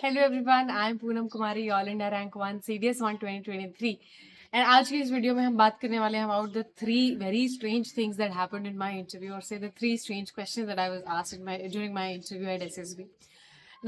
Hello everyone, I am Poonam Kumari, All India Rank 1 CDS 1 2023. And आज की इस video में हम बात करने वाले हैं about the three very strange things that happened in my interview, or say the three strange questions that I was asked during my interview at SSB.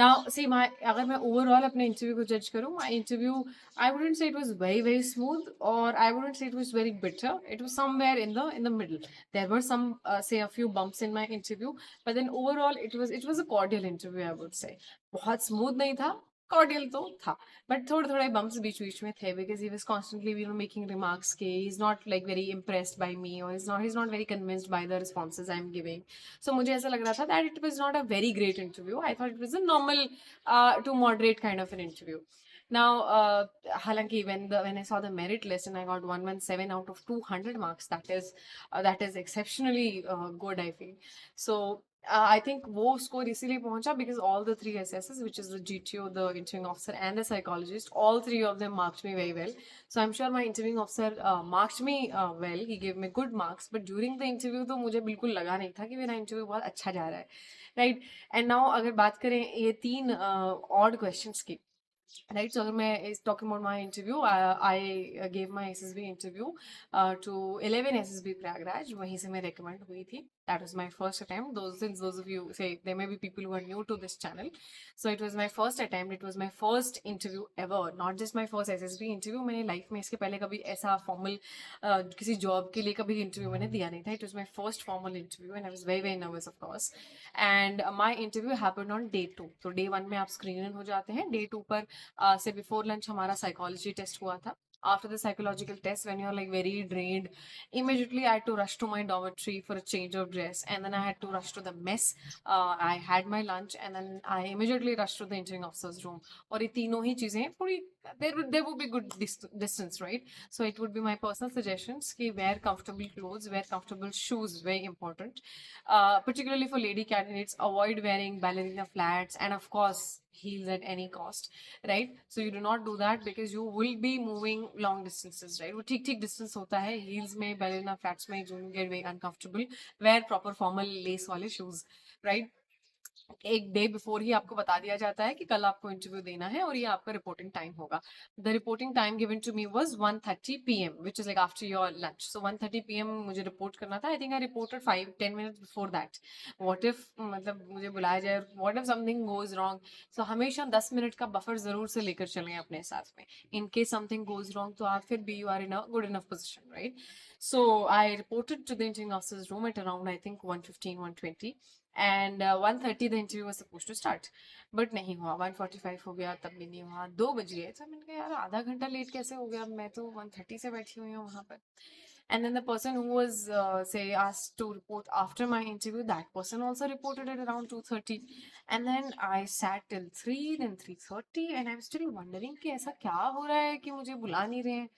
Now, see, अगर मैं overall अपने interview को judge करूँ, my interview, I wouldn't say it was very smooth, or I wouldn't say it was very bitter. It was somewhere in the middle. There were some say a few bumps in my interview, but then overall it was a cordial interview, I would say. बहुत smooth नहीं था, cordial तो था, but थोड़े थोड़े bumps बीच बीच में थे, because he was constantly making remarks के he is not like very impressed by me, और is not very convinced by the responses I am giving. So मुझे ऐसा लग रहा था that it was not a very great interview. I thought it was a normal to moderate kind of an interview. Now, halanki when I saw the merit list and I got 117 out of 200 marks, that is exceptionally good, I feel. So I think वो score इसीलिए पहुंचा because all the three assessors, which is the GTO, the interviewing officer, and the psychologist, all three of them marked me very well. So I'm sure my interviewing officer marked me well. He gave me good marks, but during the interview तो मुझे बिल्कुल लगा नहीं था कि मेरा interview बहुत अच्छा जा रहा है, right? And now अगर बात करें ये तीन odd questions की, right? So अगर मैं is talking about my interview, I gave my SSB interview to 11 SSB Prayagraj. वहीं से मैं recommend हुई थी. That was my first attempt. Since those of you say there may be people who are new to this channel, so it was my first attempt. It was my first interview ever, not just my first SSB interview. मैंने life में इसके पहले कभी ऐसा formal किसी job के लिए कभी interview मैंने दिया नहीं था. It was my first formal interview and I was very nervous, of course. And my interview happened on day 2. तो day 1 में आप screen in हो जाते हैं. Day 2 पर से बिफोर लंच हमारा साइकोलॉजी टेस्ट हुआ था. After the psychological test, when you're like very drained, immediately I had to rush to my dormitory for a change of dress, and then I had to rush to the mess. I had my lunch, and then I immediately rushed to the interviewing officer's room. और ये तीनों ही चीजें थोड़ी there would be good distance, right? So it would be my personal suggestions कि wear comfortable clothes, wear comfortable shoes, very important. Particularly for lady candidates, avoid wearing ballerina flats, and of course heels at any cost, right? So you do not do that because you will be moving long distances, right? वो ठीक ठीक distance होता है heels में, ballerina flats में, you get very uncomfortable. Wear proper formal lace वाले shoes, right? एक day before he आपको बता दिया जाता है कि कल आपको इंटरव्यू देना है और ये आपका रिपोर्टिंग टाइम होगा. The reporting time given to me was 1:30 PM, which is like after your lunch. So 1:30 PM मुझे रिपोर्ट करना था. I think I reported 5-10 minutes before that. What if मतलब मुझे बुलाया जाए, what if something goes wrong. So हमेशा 10 minute का buffer जरूर से लेकर चलें अपने साथ में, in case something goes wrong, तो आप फिर भी you are in a good enough position, right? So I reported to the interviewing officer's room at around, I think, 1:15, 1:20. And 1:30 the interview was suppose to start, but नहीं हुआ. 1:45 हो गया, तब भी नहीं हुआ. 2 बज गए. तो मैंने कहा यार आधा घंटा लेट कैसे हो गया, मैं तो 1:30 से बैठी हुई हूँ वहां पर. And then the person who was say asked to report after my interview, that person also reported at around 2:30. And then I sat till 3, then 3:30, and I'm still wondering कि ऐसा क्या हो रहा है कि मुझे बुला नहीं रहे हैं.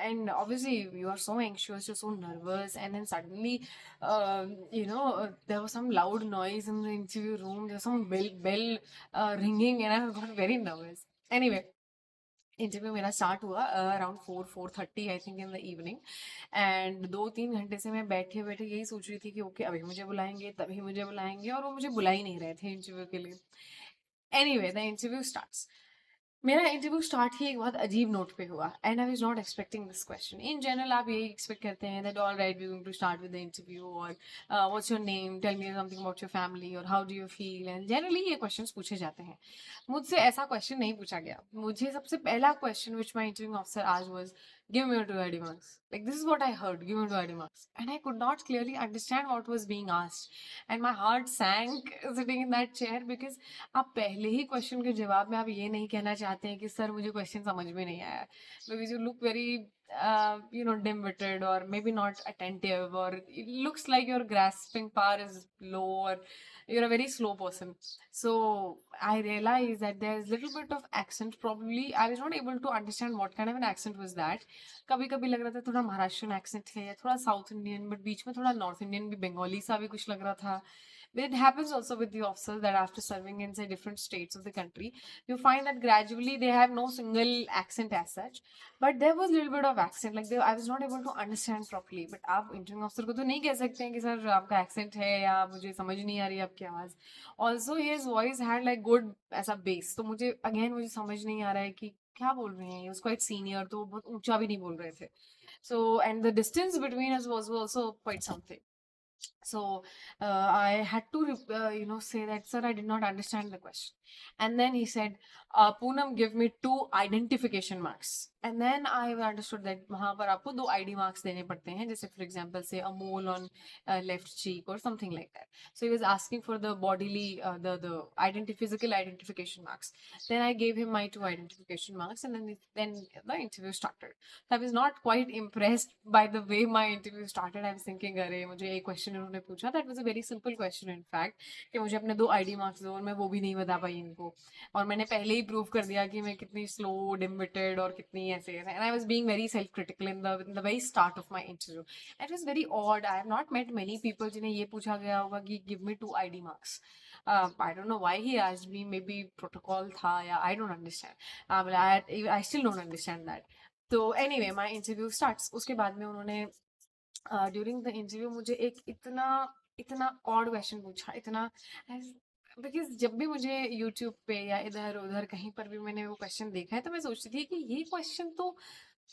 And obviously you are so anxious, you're so nervous, and then suddenly there was some loud noise in the interview room. There was some bell ringing, and I got very nervous. Anyway, interview मेरा start हुआ around 4-4:30 I think in the evening. And 2-3 घंटे से मैं बैठे बैठे यही सोच रही थी कि ओके अभी मुझे बुलाएंगे, तभी मुझे बुलाएंगे, और वो मुझे बुला ही नहीं रहे थे इंटरव्यू के लिए. Anyway the interview starts. मेरा इंटरव्यू स्टार्ट ही एक बहुत अजीब नोट पे हुआ, and I was not expecting this question. In general आप यही एक्सपेक्ट करते हैं that all right we going to start with the interview, और what's your name, tell me something about your family, और how do you feel, and generally ये questions पूछे जाते हैं. मुझसे ऐसा क्वेश्चन नहीं पूछा गया. मुझे सबसे पहला question which my interviewing officer asked was, give me your 2 ID marks. Like, this is what I heard, give me 2 ID marks. And I could not clearly understand what was being asked. And my heart sank sitting in that chair because आप पहले ही question के जवाब में आप ये नहीं कहना चाहते हैं कि सर मुझे क्वेश्चन समझ में नहीं आया. Because you look very dim-witted, or maybe not attentive, or it looks like your grasping power is low, or you're a very slow person. So I realized that there's little bit of accent. Probably I was not able to understand what kind of an accent was that. कभी कभी लग रहा था थोड़ा Maharashtrian accent है या थोड़ा south Indian, but बीच में थोड़ा नॉर्थ इंडियन भी, बंगाली सा भी कुछ लग रहा था. But it happens also with the officers that after serving in say different states of the country, you find that gradually they have no single accent as such, but there was a little bit of accent, like I was not able to understand properly. But आप interview अफसर को तो नहीं कह सकते हैं कि sir आपका एक्सेंट है या मुझे समझ नहीं आ रही है आपकी आवाज़. Also his voice had like good ऐसा बेस, तो मुझे समझ नहीं आ रहा है कि क्या बोल रहे हैं. उसको एक सीनियर तो बहुत ऊंचा भी नहीं बोल रहे थे. So, and the distance between us was also quite something. So I had to say that, sir, I did not understand the question. And then he said, Poonam, give me 2 identification marks. And then I understood that वहाँ पर आपको 2 ID marks देने पड़ते हैं, जैसे for example say a mole on left cheek or something like that. So he was asking for the bodily the physical identification marks. Then I gave him my 2 identification marks, and then the interview started. So I was not quite impressed by the way my interview started. I was thinking, अरे मुझे एक question उन्होंने पूछा, that was a very simple question in fact, कि मुझे अपने 2 ID marks दो, और मैं वो भी नहीं बता पाई इनको, और मैंने पहले ही प्रूव कर दिया कि मैं कितनी स्लो डिमिटेड और कितनी ऐसे है. And I was being very self critical in the very start of my interview. It was very odd. I have not met many people जिन्हें ये पूछा गया होगा कि give me 2 ID marks. I don't know why he asked me. Maybe protocol था, या I don't understand. I still don't understand that. तो anyway, my interview starts. उसके बाद में उन्होंने ड्यूरिंग द इंटरव्यू मुझे एक इतना इतना ऑड क्वेश्चन पूछा, इतना, बिकॉज जब भी मुझे यूट्यूब पे या इधर उधर कहीं पर भी मैंने वो क्वेश्चन देखा है, तो मैं सोचती थी कि ये क्वेश्चन तो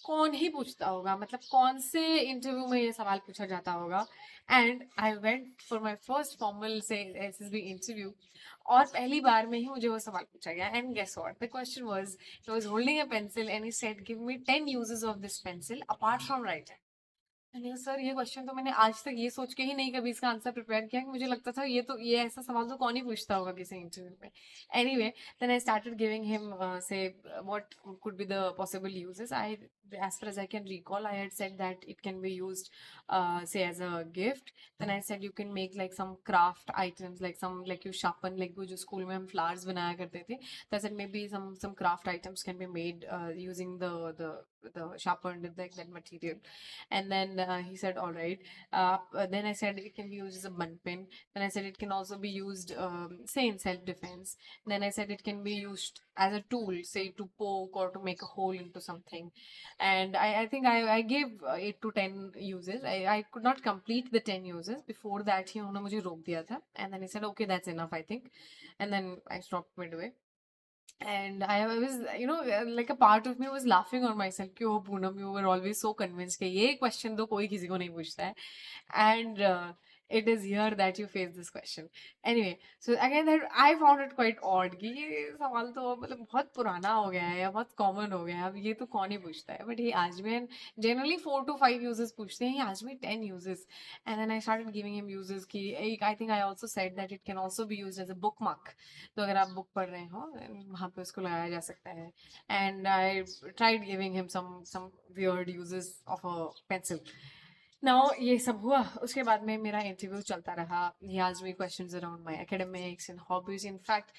कौन ही पूछता होगा, मतलब कौन से इंटरव्यू में ये सवाल पूछा जाता होगा. And I went for my first formal से SSB इंटरव्यू, और पहली बार में ही मुझे वो सवाल पूछा गया. And guess what the question was. He was holding a pencil and he said, give me 10 uses of this pencil apart from writing. नहीं सर, ये क्वेश्चन तो मैंने आज तक ये सोच के ही नहीं कभी इसका आंसर प्रिपेयर किया, कि मुझे लगता था ये ऐसा सवाल तो कौन ही पूछता होगा किसी इंटरव्यू में. Anyway, then I started giving him say what could be the possible uses. I as far as I can recall, I had said that it can be used say as a gift. Then I said you can make like some craft items, like some, like you sharpen, like वो जो school में हम flowers बनाया करते थे. So I said maybe some craft items can be made using the sharpened like that material. And then he said, all right. Then I said it can be used as a bun pin. Then I said it can also be used, say, in self-defense. Then I said it can be used as a tool, say, to poke or to make a hole into something. And I think I gave 8 to 10 uses. I could not complete the 10 uses. Before that, he उन्होंने मुझे रोक दिया था. And then he said, okay, that's enough, I think. And then I stopped midway. And I was, like a part of me was laughing on myself कि oh Poonam, you were always so convinced कि ये question तो कोई किसी को नहीं पूछता है. And it is here that you face this question. Anyway, so again that I found it quite odd कि ये सवाल तो मतलब बहुत पुराना हो गया है या बहुत common हो गया है, अब ये तो कौन ही पूछता है. But he asked me, and generally 4 to 5 uses पूछते हैं, he asked me 10 uses. And then I started giving him uses कि I think I also said that it can also be used as a bookmark. तो अगर आप book पढ़ रहे हो वहाँ पे उसको लगाया जा सकता है. And I tried giving him some weird uses of a pencil. Now ये सब हुआ, उसके बाद में मेरा इंटरव्यू चलता रहा. ही asked me questions around my academics and hobbies. In fact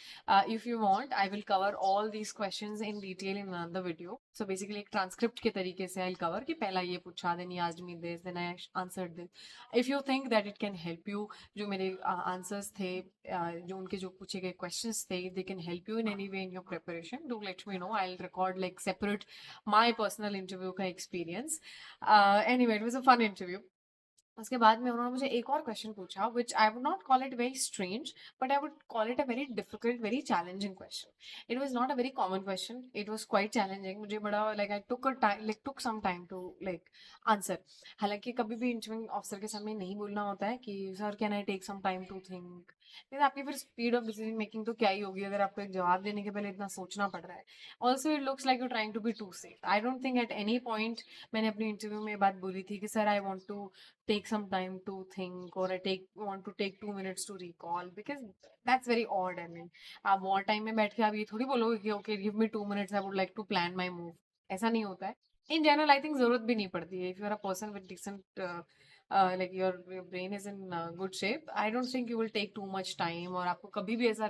if you want I will cover all these questions in detail in another video. So basically एक ट्रांसक्रिप्ट के तरीके से आई विल कवर कि पहला ये पूछा, then he asked me this, then I answered this. If you think that it can help you, जो मेरे आंसर्स थे, जो उनके जो पूछे गए क्वेश्चंस थे, they can help you in any way in your preparation, do let me know. I will record like separate my personal interview का experience. Anyway, it was a fun interview. उसके बाद में उन्होंने मुझे एक और क्वेश्चन पूछा, which I would not call it very strange, but I would call it a very difficult, very challenging question. It was not a very common question, it was quite challenging. मुझे बड़ा like I took some time to like answer. हालांकि कभी भी interviewing officer के सामने नहीं बोलना होता है कि sir can I take some time to think. आपकी फिर स्पीड ऑफ डिसीजन मेकिंग तो क्या ही होगी अगर आपको एक जवाब देने के पहले इतना सोचना पड़ रहा है. Also it looks like you trying to be too safe. I don't think at any point मैंने अपनी इंटरव्यू में बात बोली थी कि sir I want to take some time to think, or I want to take 2 minutes to recall, because that's very odd. I mean, आप war time में बैठ के आप ये थोड़ी बोलोगे कि okay, give me 2 minutes, I would like to plan my move. ऐसा नहीं होता है. In general, I think जरूरत भी नहीं पड़ती है. If you are a person with decent like your brain is in good shape, I don't think you will take too much time, और आपको कभी भी ऐसा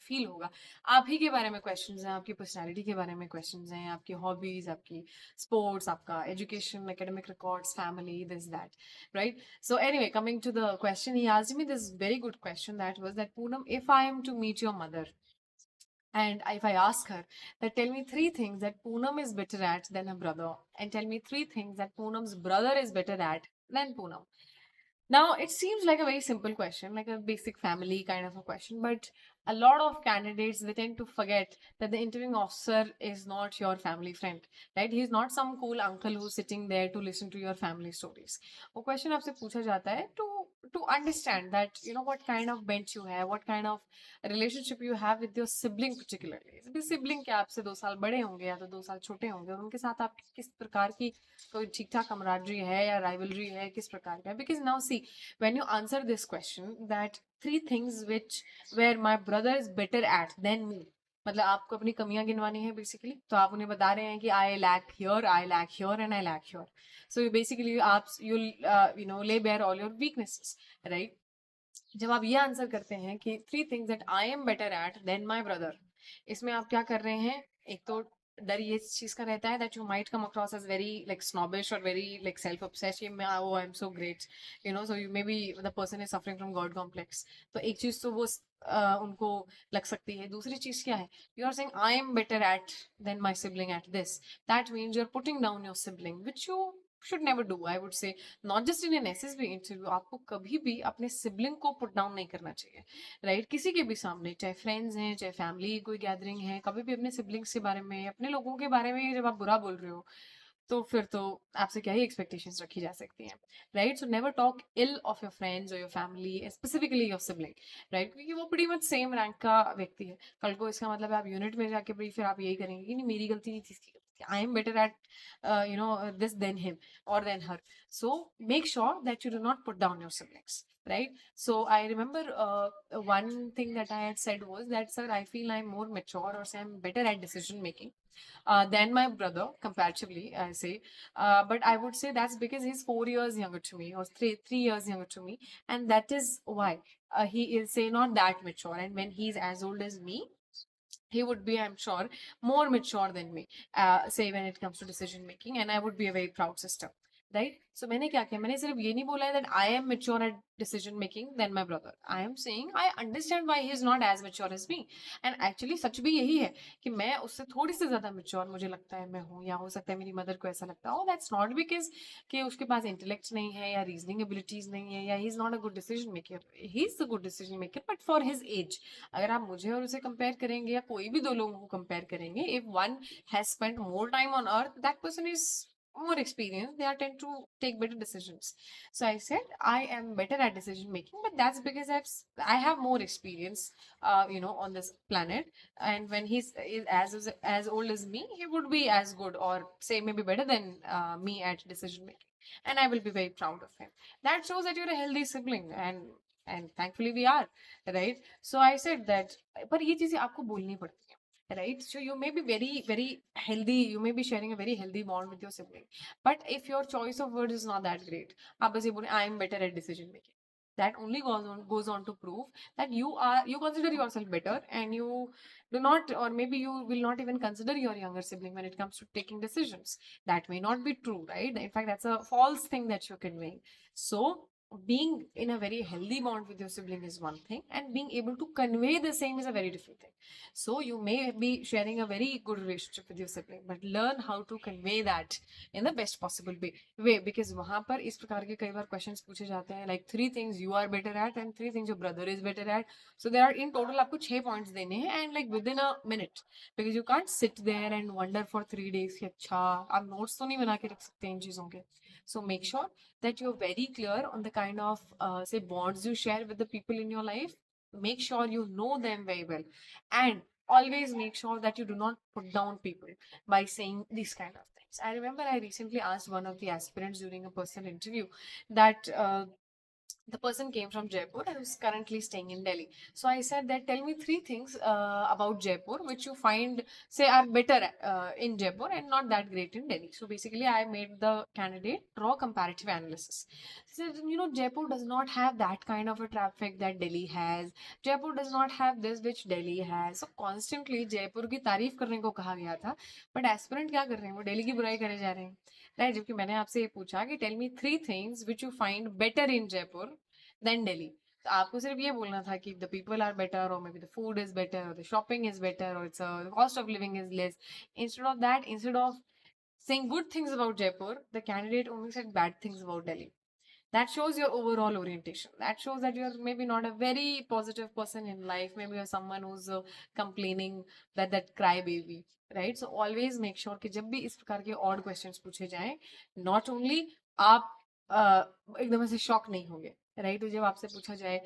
फील होगा आप ही के बारे में क्वेश्चंस हैं, आपकी पर्सनालिटी के बारे में क्वेश्चंस हैं, आपकी हॉबीज, आपकी स्पोर्ट्स, आपका education, academic records, family, this that, right? So anyway, coming to the question, he asked me this very good question, that was that, Poonam, if I am to meet your mother and if I ask her that, tell me three things that Poonam is better at than her brother, and tell me three things that Poonam's brother is better at than Poonam. Now, it seems like a very simple question, like a basic family kind of a question, but a lot of candidates, they tend to forget that the interviewing officer is not your family friend, right? He's not some cool uncle who's sitting there to listen to your family stories. वो question आपसे पूछा जाता है to understand that, you know, what kind of bench you have, what kind of relationship you have with your sibling particularly. Sibling क्या आपसे 2 साल बड़े होंगे या तो 2 साल छोटे होंगे, और उनके साथ आप किस प्रकार की कोई ठीक ठाक कमराडरी है या राइवलरी है, किस प्रकार का है? Because now see, when you answer this question, that three things which where my brother is better at than me, मतलब आपको अपनी कमियां गिनवानी है बेसिकली, तो आप उन्हें बता रहे हैं कि I lack here, I lack here and I lack here. So basically आप you know lay bare all your weaknesses, right? जब आप ये आंसर करते हैं कि three things that I am better at than my brother, इसमें आप क्या कर रहे हैं? एक तो डर ये चीज का रहता है that you might come across as very like snobbish और very like self obsessed, oh I am so great, you know, so you may be the person is suffering from god complex. तो एक चीज तो वो उनको लग सकती है. दूसरी चीज क्या है? You are saying I am better at than my sibling at this. That means you are putting down your sibling, which you should never do, I would say. Not just in an SSB interview, आपको कभी भी अपने sibling को put down नहीं करना चाहिए, right? किसी के भी सामने, चाहे फ्रेंड्स हैं, चाहे फैमिली कोई गैदरिंग है, कभी भी अपने सिबलिंग्स के बारे में, अपने लोगों के बारे में जब आप बुरा बोल रहे हो, तो फिर तो आपसे क्या ही एक्सपेक्टेशंस रखी जा सकती हैं, right? So never talk ill of your friends और your family, specifically your sibling, right? क्योंकि वो pretty much सेम रैंक का व्यक्ति है. कल को इसका मतलब है आप यूनिट में जाके भी फिर आप यही करेंगे कि नहीं, मेरी गलती नहीं थी, इसकी गलती थी, आई am better eight you know this than him or than her. So make sure that you do not put down your siblings, right? So I remember one thing that I had said was that, sir, I feel I'm more mature, or say I'm better at decision making than my brother comparatively, I say. But I would say that's because he's 4 years younger to me, or three years younger to me, and that is why he is, say, not that mature. And when he's as old as me, he would be, I'm sure, more mature than me, say, when it comes to decision making, and I would be a very proud sister, right? So मैंने क्या किया? मैंने सिर्फ ये नहीं बोला है that I am mature at decision making than my brother. I am saying I understand why he is not as mature as me. And actually सच भी यही है कि मैं उससे थोड़ी सी ज्यादा mature मुझे लगता है मैं हूँ, या हो सकता है मेरी मदर को ऐसा लगता हो. That's not because कि उसके पास intellect नहीं है या reasoning abilities नहीं है, या he is not a good decision maker. He is a good decision maker, but for his age. अगर आप मुझे और उसे कंपेयर करेंगे, या कोई भी दो लोगों को कंपेयर करेंगे, if one has spent more time on earth, that person is more experienced, they are tend to take better decisions. So I said I am better at decision making, but that's because I have more experience, you know, on this planet. And when is as old as me, he would be as good, or say maybe better than me at decision making, and I will be very proud of him. That shows that you're a healthy sibling, and thankfully we are, right? So I said that, पर ये चीजें आपको बोलनी पड़ती है, right? So you may be very healthy, you may be sharing a very healthy bond with your sibling, but if your choice of words is not that great, आप बस ये बोले I am better at decision making, that only goes on to prove that you consider yourself better, and you do not, or maybe you will not even consider your younger sibling when it comes to taking decisions. That may not be true, right? In fact, that's a false thing that you're conveying. So being in a very healthy bond with your sibling is one thing, and being able to convey the same is a very different thing. So you may be sharing a very good relationship with your sibling, but learn how to convey that in the best possible way, because वहां पर इस प्रकार के कई बार questions पूछे जाते हैं, like 3 things you are better at and 3 things your brother is better at. So there are in total आपको 6 points देने हैं, and like within a minute, because you can't sit there and wonder for 3 days कि अच्छा आप notes तो नहीं बना के रख सकते इन चीजों के. So make sure that you're very clear on the kind of say bonds you share with the people in your life. Make sure you know them very well, and always make sure that you do not put down people by saying these kind of things. I remember I recently asked one of the aspirants during a personal interview that the person came from Jaipur and is currently staying in Delhi. So I said that tell me three things about Jaipur which you find say are better in Jaipur and not that great in Delhi. So basically, I made the candidate draw comparative analysis. So Jaipur does not have that kind of a traffic that Delhi has. Jaipur does not have this which Delhi has. So constantly Jaipur की तारीफ करने को कहा गया था, but aspirant क्या कर रहे हैं, वो दिल्ली की बुराई करे जा रहे हैं, राइट? जबकि मैंने आपसे ये पूछा कि tell me three things which you find better in Jaipur than Delhi. तो आपको सिर्फ ये बोलना था कि द पीपल आर बेटर, और मे be the food is better, और द शॉपिंग इज बेटर, और it's cost of living is less. Instead of that, instead of saying good things about Jaipur, the candidate only said bad things about Delhi. That shows your overall orientation. That shows that you're maybe not a very positive person in life. Maybe you're someone who's complaining, that crybaby, right? So always make sure कि जब भी इस प्रकार के odd questions पूछे जाएं, not only आप एकदम से shock नहीं होंगे, right? तो जब आपसे पूछा जाए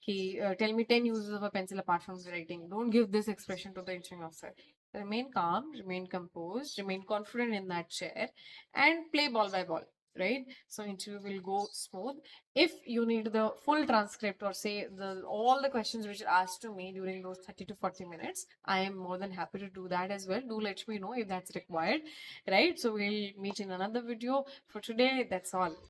कि tell me 10 uses of a pencil apart from writing, don't give this expression to the interviewing officer. Remain calm, remain composed, remain confident in that chair, and play ball by ball, right? So interview will go smooth. If you need the full transcript, or say all the questions which are asked to me during those 30 to 40 minutes, I am more than happy to do that as well. Do let me know if that's required, right? So we'll meet in another video. For today, that's all.